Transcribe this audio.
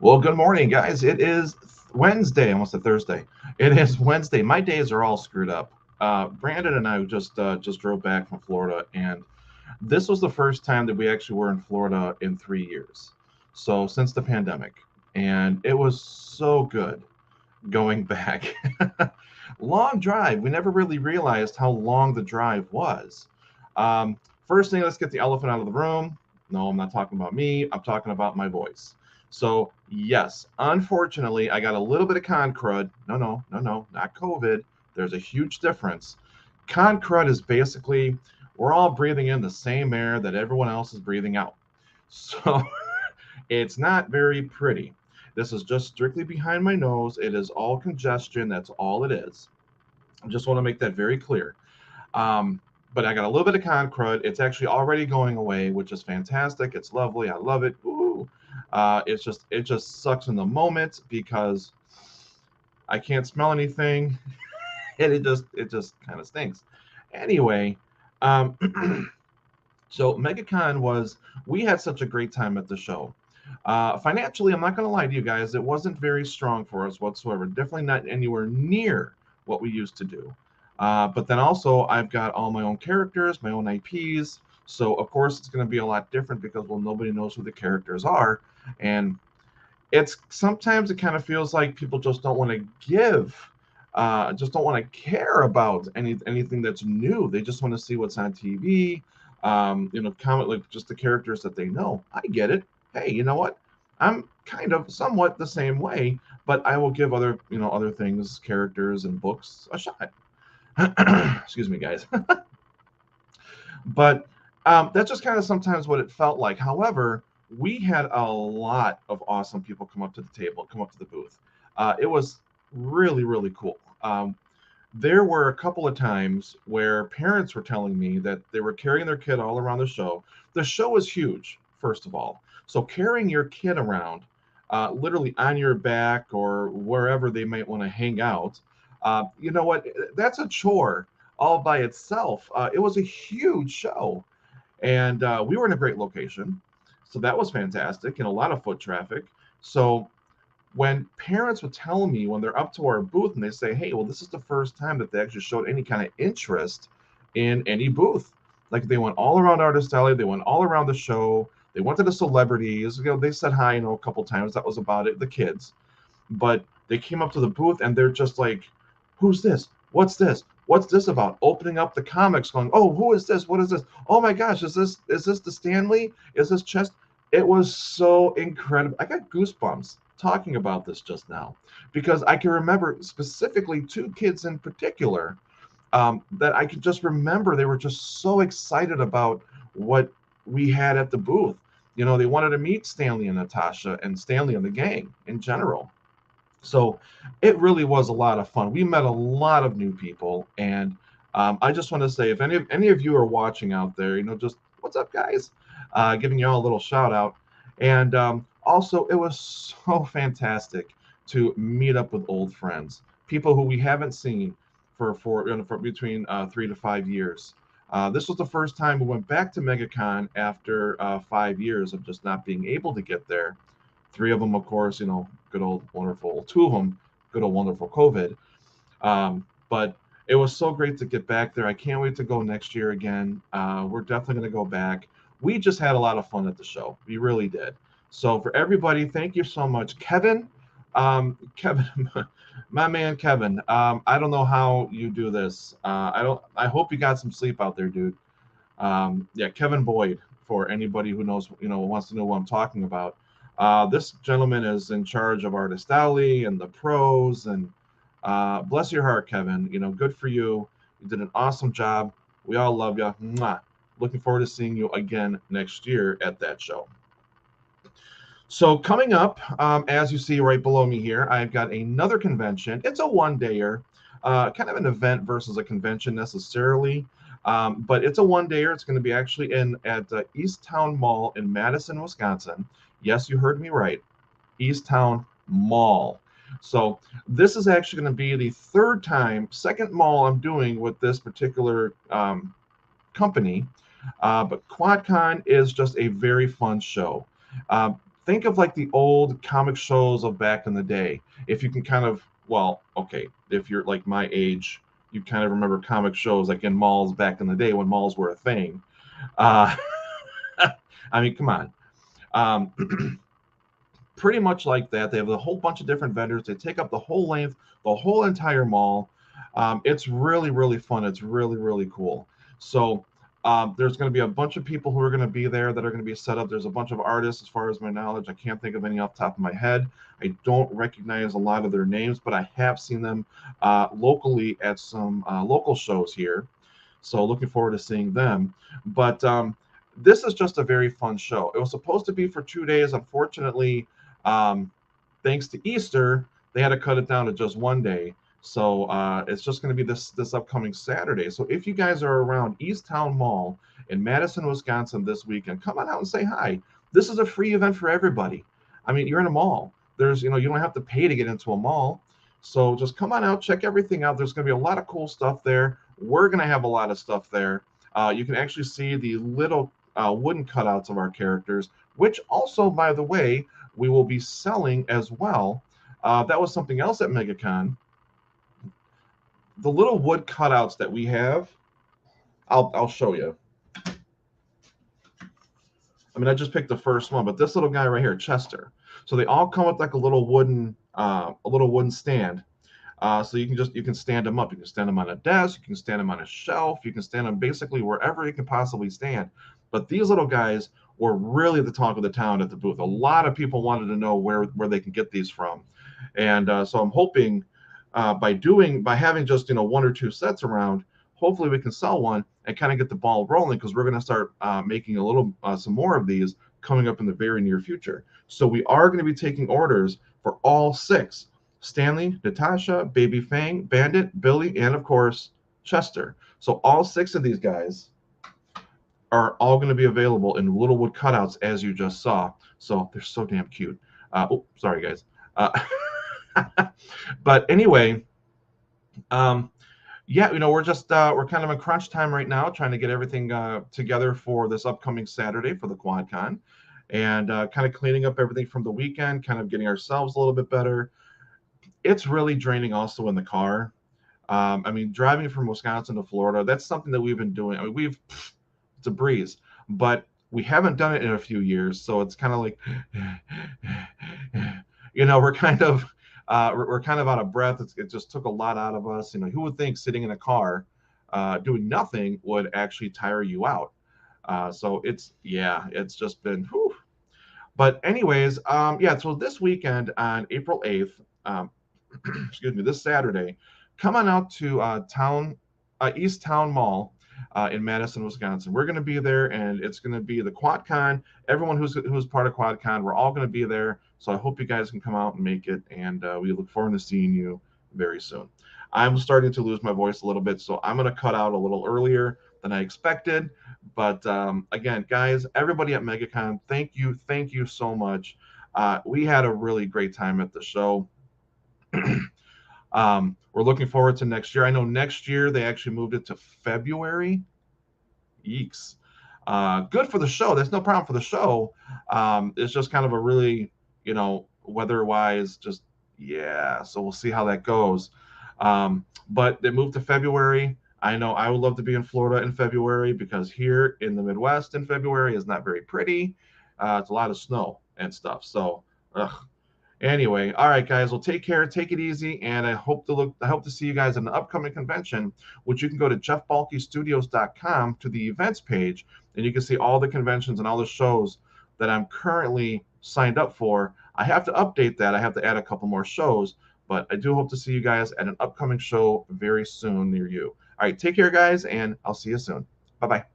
Well, good morning, guys. It is Wednesday, almost a Thursday. It is Wednesday. My days are all screwed up. Brandon and I just drove back from Florida, and this was the first time that we actually were in Florida in 3 years. So since the pandemic, and it was so good going back. Long drive. We never really realized how long the drive was. Um, First thing, let's get the elephant out of the room. No, I'm not talking about me. I'm talking about my voice. So, yes, unfortunately, I got a little bit of con crud. No, not COVID. There's a huge difference. Con crud is basically we're all breathing in the same air that everyone else is breathing out. So, it's not very pretty. This is just strictly behind my nose. It is all congestion. That's all it is. I just want to make that very clear. Um, but I got a little bit of con crud. It's actually already going away, which is fantastic. It's lovely. I love it. Ooh. It just sucks in the moment because I can't smell anything, and it just kind of stinks. Anyway, um, so MegaCon was we had such a great time at the show. Financially, I'm not going to lie to you guys, it wasn't very strong for us whatsoever. Definitely not anywhere near what we used to do. But then also, I've got all my own characters, my own IPs. So of course, it's going to be a lot different because well, nobody knows who the characters are, and it's sometimes it kind of feels like people just don't want to give. Just don't want to care about anything that's new. They just want to see what's on TV. Comment like just the characters that they know. I get it. Hey, you know what? I'm kind of somewhat the same way, but I will give other things, characters and books a shot. Excuse me, guys. But that's just kind of sometimes what it felt like. However, we had a lot of awesome people come up to the table, come up to the booth. It was really, really cool. There were a couple of times where parents were telling me that they were carrying their kid all around the show. The show is huge, first of all. So carrying your kid around, literally on your back or wherever they might want to hang out, you know what? That's a chore all by itself. It was a huge show, and we were in a great location, so that was fantastic and a lot of foot traffic. So when parents would tell me when they're up to our booth and they say, "Hey, well, this is the first time that they actually showed any kind of interest in any booth." Like they went all around Artist Alley, they went all around the show, they went to the celebrities. They said hi, a couple times. That was about it. The kids, but they came up to the booth and they're just like, "Who's this? What's this? What's this about?" Opening up the comics, going, "Oh, who is this? What is this? Oh my gosh, is this the Stanley? Is this chest?" It was so incredible. I got goosebumps talking about this just now because I can remember specifically two kids in particular that I could just remember they were just so excited about what we had at the booth. They wanted to meet Stanley and Natasha and Stanley and the gang in general. So it really was a lot of fun. We met a lot of new people, and I just want to say, if any of you are watching out there, just what's up, guys? Giving you all a little shout out, and also it was so fantastic to meet up with old friends, people who we haven't seen for between 3 to 5 years. This was the first time we went back to MegaCon after 5 years of just not being able to get there. Three of them, of course, good old wonderful. Two of them, good old wonderful COVID. But it was so great to get back there. I can't wait to go next year again. We're definitely going to go back. We just had a lot of fun at the show. We really did. So for everybody, thank you so much, Kevin. Kevin, my man, Kevin. I don't know how you do this. I don't. I hope you got some sleep out there, dude. Yeah, Kevin Boyd. For anybody who knows, wants to know what I'm talking about. This gentleman is in charge of Artist Alley and the pros, and bless your heart, Kevin. Good for you. You did an awesome job. We all love you. Mwah. Looking forward to seeing you again next year at that show. So coming up, as you see right below me here, I've got another convention. It's a one-dayer, kind of an event versus a convention necessarily, but it's a one-dayer. It's going to be actually at East Town Mall in Madison, Wisconsin. Yes, you heard me right, East Town Mall. So this is actually going to be the second mall I'm doing with this particular company. But QuadCon is just a very fun show. think of like the old comic shows of back in the day. If you can kind of, well, okay, if you're like my age, you kind of remember comic shows like in malls back in the day when malls were a thing. Uh, I mean, come on. Um, Pretty much like that. They have a whole bunch of different vendors. They take up the whole length, the whole entire mall. It's really, really fun. It's really, really cool. So there's going to be a bunch of people who are going to be there that are going to be set up. There's a bunch of artists, as far as my knowledge. I can't think of any off the top of my head. I don't recognize a lot of their names, but I have seen them locally at some local shows here. So looking forward to seeing them. But this is just a very fun show. It was supposed to be for 2 days. Unfortunately, um, thanks to Easter, they had to cut it down to just one day. So it's just going to be this upcoming Saturday. So if you guys are around East Town Mall in Madison, Wisconsin this weekend, come on out and say hi. This is a free event for everybody. I mean, you're in a mall. There's, you don't have to pay to get into a mall. So just come on out, check everything out. There's going to be a lot of cool stuff there. We're going to have a lot of stuff there. You can actually see the little wooden cutouts of our characters, which also, by the way, we will be selling as well. That was something else at MegaCon. The little wood cutouts that we have, I'll show you. I mean, I just picked the first one, but this little guy right here, Chester. So they all come with like a little wooden stand. So you can stand them up. You can stand them on a desk. You can stand them on a shelf. You can stand them basically wherever you can possibly stand. But these little guys were really the talk of the town at the booth. A lot of people wanted to know where they can get these from, and so I'm hoping by having just one or two sets around, hopefully we can sell one and kind of get the ball rolling, because we're going to start making a little some more of these coming up in the very near future. So we are going to be taking orders for all six: Stanley, Natasha, Baby Fang, Bandit, Billy, and of course Chester. So all six of these guys are all going to be available in little wood cutouts, as you just saw. So they're so damn cute. Oh, sorry guys. But anyway, yeah, we're kind of in crunch time right now, trying to get everything together for this upcoming Saturday for the QuadCon, and kind of cleaning up everything from the weekend, kind of getting ourselves a little bit better. It's really draining also in the car. I mean, driving from Wisconsin to Florida, that's something that we've been doing. I mean, it's a breeze, but we haven't done it in a few years, so it's kind of like, we're kind of out of breath. It just took a lot out of us. Who would think sitting in a car doing nothing would actually tire you out? So it's just been whew. But anyways, yeah, so this weekend on April 8th, excuse me, this Saturday, come on out to East Town Mall in Madison, Wisconsin. We're going to be there, and it's going to be the QuadCon. Everyone who's part of QuadCon, we're all going to be there. So I hope you guys can come out and make it, and we look forward to seeing you very soon. I'm starting to lose my voice a little bit, so I'm going to cut out a little earlier than I expected. But again, guys, everybody at MegaCon, thank you so much. We had a really great time at the show. We're looking forward to next year. I know next year they actually moved it to February. Yeeks. Good for the show. There's no problem for the show. It's just kind of a really, weather-wise, just yeah. So we'll see how that goes. But they moved to February. I know I would love to be in Florida in February, because here in the Midwest in February is not very pretty. It's a lot of snow and stuff. So, ugh. Anyway, all right, guys. Well, take care, take it easy, and I hope to see you guys at an upcoming convention, which you can go to jeffbalkystudios.com to the events page, and you can see all the conventions and all the shows that I'm currently signed up for. I have to update that. I have to add a couple more shows, but I do hope to see you guys at an upcoming show very soon near you. All right, take care, guys, and I'll see you soon. Bye-bye.